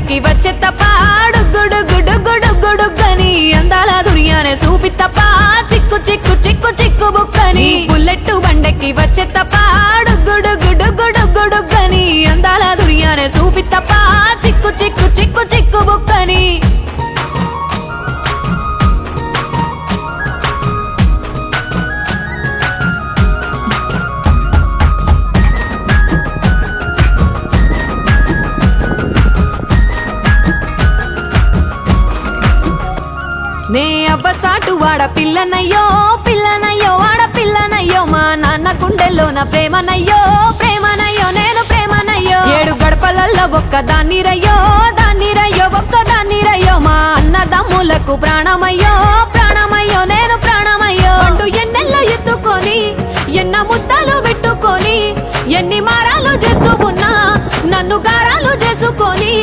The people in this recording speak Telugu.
బండెక్కి వచ్చే తప్ప డుగ్గుడుగ్గుడుగ్గుడుగ్గుడుగ్గని అందాల దుర్యానే చూపి తప్ప చిక్కు చిక్కు చిక్కు చిక్కు బుక్కని బుల్లెట్టు బండెక్కి వచ్చే తప్ప డుగ్గుడుగ్గుడుగ్గుడుగ్గుడుగ్గని అందాల దుర్యానే చూపి తప్ప చిక్కు చిక్కు చిక్కు చిక్కు బుక్కని నే అబ్బసాటు వాడ పిల్లనయ్యో పిల్లనయ్యో వాడ పిల్లనయ్యో మా నాన్న గుండెల్లోన ప్రేమనయ్యో ప్రేమనయ్యో నేను ప్రేమనయ్యో 7 గడపలల్లో ఒక్క దాన్నిరయ్యో దాన్నిరయ్యో ఒక్క దాన్నిరయ్యో మా అన్నదమ్ములకు ప్రాణమయ్యో ప్రాణమయ్యో నేను ప్రాణమయ్యో అంటూ ఎన్నెల్లో ఎత్తుకొని ఎన్న ముద్దలు పెట్టుకొని ఎన్ని మారాలు చేస్తూ ఉన్నా నన్ను గారాలు చేసుకొని